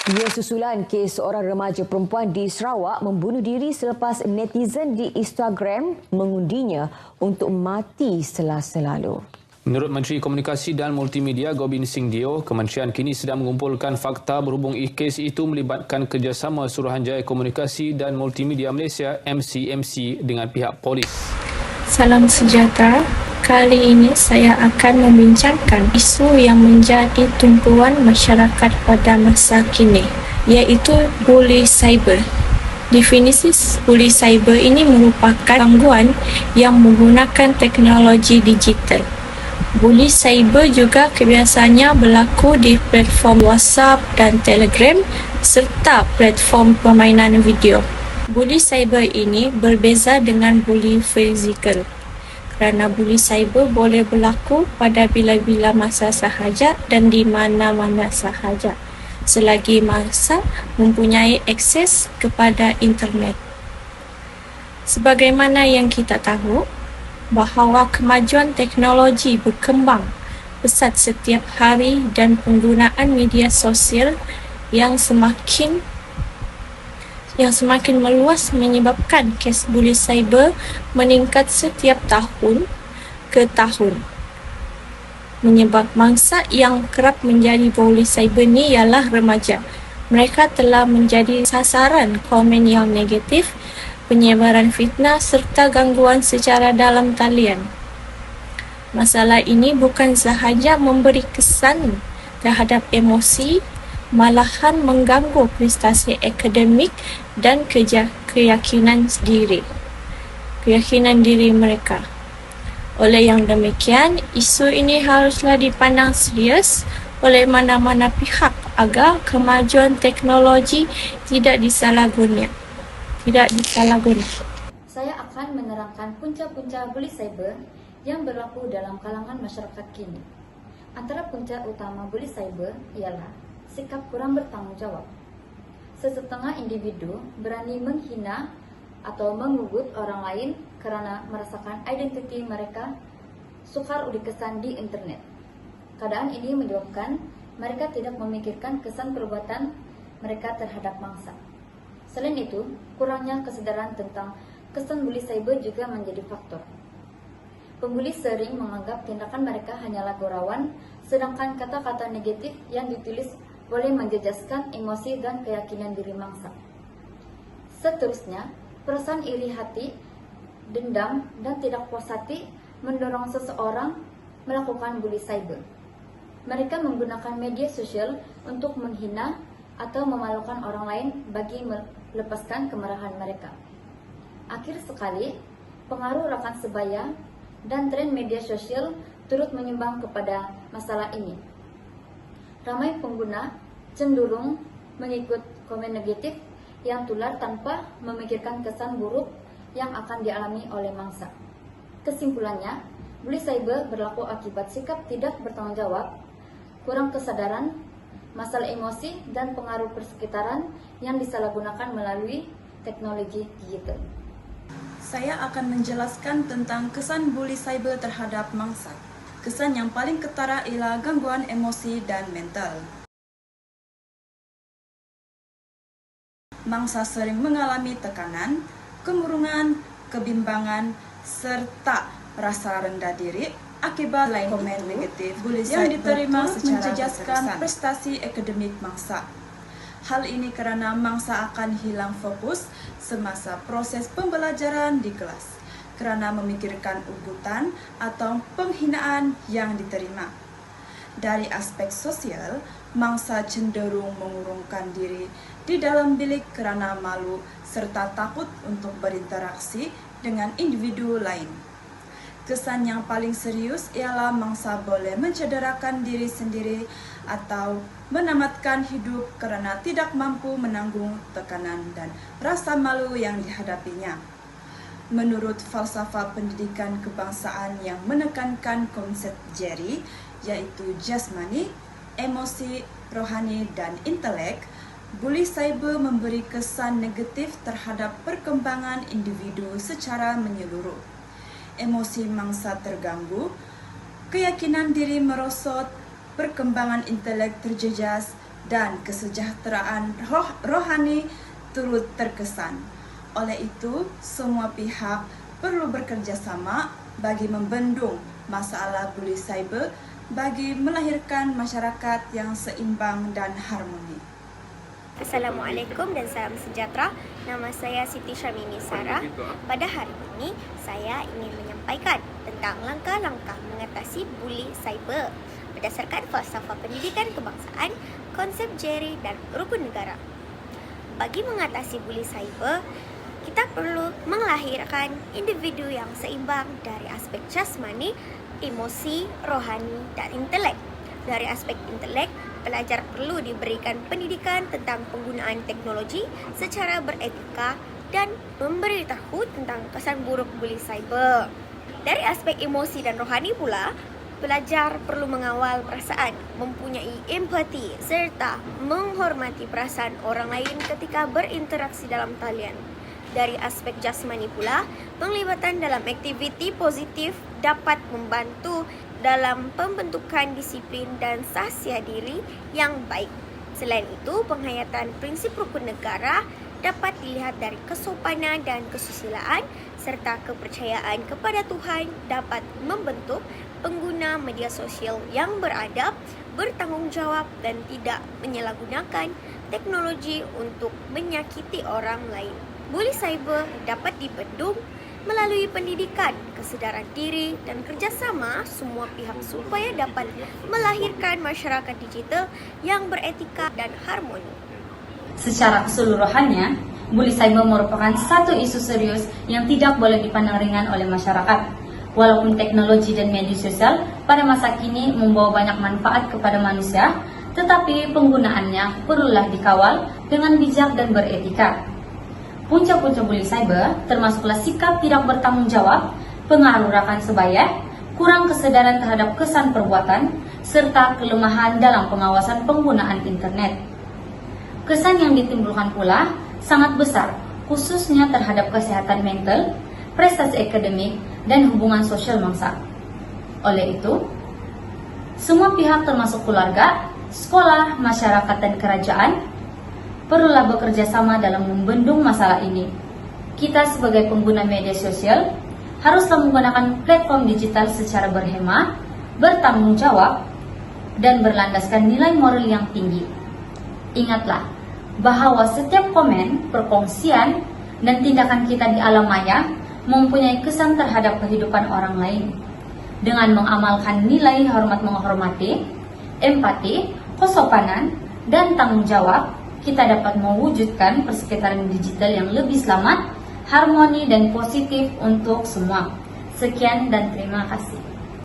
Ia susulan kes seorang remaja perempuan di Sarawak membunuh diri selepas netizen di Instagram mengundinya untuk mati selasa-lalu. Menurut Menteri Komunikasi dan Multimedia Gobind Singh Dio, kementerian kini sedang mengumpulkan fakta berhubung kes itu melibatkan kerjasama Suruhanjaya Komunikasi dan Multimedia Malaysia MCMC dengan pihak polis. Salam sejahtera. Kali ini saya akan membincangkan isu yang menjadi tumpuan masyarakat pada masa kini, iaitu buli cyber. Definisi buli cyber ini merupakan gangguan yang menggunakan teknologi digital. Buli cyber juga kebiasaannya berlaku di platform WhatsApp dan Telegram serta platform permainan video. Buli cyber ini berbeza dengan buli fizikal. Kerana buli cyber boleh berlaku pada bila-bila masa sahaja dan di mana-mana sahaja, selagi masa mempunyai akses kepada internet. Sebagaimana yang kita tahu, bahawa kemajuan teknologi berkembang pesat setiap hari dan penggunaan media sosial yang semakin meluas menyebabkan kes buli cyber meningkat setiap tahun ke tahun. Menyebab mangsa yang kerap menjadi buli cyber ni ialah remaja. Mereka telah menjadi sasaran komen yang negatif, penyebaran fitnah serta gangguan secara dalam talian. Masalah ini bukan sahaja memberi kesan terhadap emosi, malahan mengganggu prestasi akademik dan keyakinan diri mereka. Oleh yang demikian, isu ini haruslah dipandang serius oleh mana-mana pihak agar kemajuan teknologi tidak disalahguna. Saya akan menerangkan punca-punca buli cyber yang berlaku dalam kalangan masyarakat kini. Antara punca utama buli cyber ialah sikap kurang bertanggungjawab. Sesetengah individu berani menghina atau mengugut orang lain kerana merasakan identiti mereka sukar dikesan di internet. Keadaan ini menyebabkan mereka tidak memikirkan kesan perbuatan mereka terhadap mangsa. Selain itu, kurangnya kesedaran tentang kesan buli cyber juga menjadi faktor. Pembuli sering menganggap tindakan mereka hanyalah gurauan, sedangkan kata-kata negatif yang ditulis boleh menjejaskan emosi dan keyakinan diri mangsa. Seterusnya, perasaan iri hati, dendam, dan tidak puas hati mendorong seseorang melakukan buli cyber. Mereka menggunakan media sosial untuk menghina atau memalukan orang lain bagi melepaskan kemarahan mereka. Akhir sekali, pengaruh rakan sebaya dan tren media sosial turut menyumbang kepada masalah ini. Ramai pengguna cenderung mengikut komen negatif yang tular tanpa memikirkan kesan buruk yang akan dialami oleh mangsa. Kesimpulannya, buli cyber berlaku akibat sikap tidak bertanggung jawab, kurang kesadaran, masalah emosi, dan pengaruh persekitaran yang disalahgunakan melalui teknologi digital. Saya akan menjelaskan tentang kesan buli cyber terhadap mangsa. Kesan yang paling ketara ialah gangguan emosi dan mental. Mangsa sering mengalami tekanan, kemurungan, kebimbangan, serta rasa rendah diri akibat komen negatif yang diterima menjejaskan prestasi akademik mangsa. Hal ini kerana mangsa akan hilang fokus semasa proses pembelajaran di kelas kerana memikirkan ugutan atau penghinaan yang diterima. Dari aspek sosial, mangsa cenderung mengurungkan diri di dalam bilik kerana malu serta takut untuk berinteraksi dengan individu lain. Kesan yang paling serius ialah mangsa boleh mencederakan diri sendiri atau menamatkan hidup kerana tidak mampu menanggung tekanan dan rasa malu yang dihadapinya. Menurut falsafah pendidikan kebangsaan yang menekankan konsep Jerry, iaitu jasmani, emosi, rohani, dan intelek, buli cyber memberi kesan negatif terhadap perkembangan individu secara menyeluruh. Emosi mangsa terganggu, keyakinan diri merosot, perkembangan intelek terjejas, dan kesejahteraan rohani turut terkesan. Oleh itu, semua pihak perlu bekerja sama bagi membendung masalah bully cyber bagi melahirkan masyarakat yang seimbang dan harmoni. Assalamualaikum dan salam sejahtera. Nama saya Siti Syamimi Sarah. Pada hari ini, saya ingin menyampaikan tentang langkah-langkah mengatasi bully cyber berdasarkan falsafah pendidikan kebangsaan, konsep Jerry dan rukun negara. Bagi mengatasi bully cyber, kita perlu melahirkan individu yang seimbang dari aspek jasmani, emosi, rohani, dan intelek. Dari aspek intelek, pelajar perlu diberikan pendidikan tentang penggunaan teknologi secara beretika dan memberitahu tentang kesan buruk bully cyber. Dari aspek emosi dan rohani pula, pelajar perlu mengawal perasaan, mempunyai empati, serta menghormati perasaan orang lain ketika berinteraksi dalam talian. Dari aspek jasmani pula, penglibatan dalam aktiviti positif dapat membantu dalam pembentukan disiplin dan sahsia diri yang baik. Selain itu, penghayatan prinsip rukun negara dapat dilihat dari kesopanan dan kesusilaan serta kepercayaan kepada Tuhan dapat membentuk pengguna media sosial yang beradab, bertanggung jawab dan tidak menyalahgunakan teknologi untuk menyakiti orang lain. Bully cyber dapat dibendung melalui pendidikan, kesedaran diri, dan kerjasama semua pihak supaya dapat melahirkan masyarakat digital yang beretika dan harmoni. Secara keseluruhannya, bully cyber merupakan satu isu serius yang tidak boleh dipandang ringan oleh masyarakat. Walaupun teknologi dan media sosial pada masa kini membawa banyak manfaat kepada manusia, tetapi penggunaannya perlulah dikawal dengan bijak dan beretika. Puncak-puncak bully cyber termasuklah sikap tidak bertanggung jawab, pengaruh rakan sebaya, kurang kesadaran terhadap kesan perbuatan, serta kelemahan dalam pengawasan penggunaan internet. Kesan yang ditimbulkan pula sangat besar, khususnya terhadap kesehatan mental, prestasi akademik, dan hubungan sosial mangsa. Oleh itu, semua pihak termasuk keluarga, sekolah, masyarakat, dan kerajaan perlulah bekerja sama dalam membendung masalah ini. Kita sebagai pengguna media sosial haruslah menggunakan platform digital secara berhemat, bertanggung jawab, dan berlandaskan nilai moral yang tinggi. Ingatlah bahwa setiap komen, perkongsian, dan tindakan kita di alam maya mempunyai kesan terhadap kehidupan orang lain. Dengan mengamalkan nilai hormat menghormati, empati, kesopanan, dan tanggung jawab, kita dapat mewujudkan persekitaran digital yang lebih selamat, harmoni, dan positif untuk semua. Sekian dan terima kasih.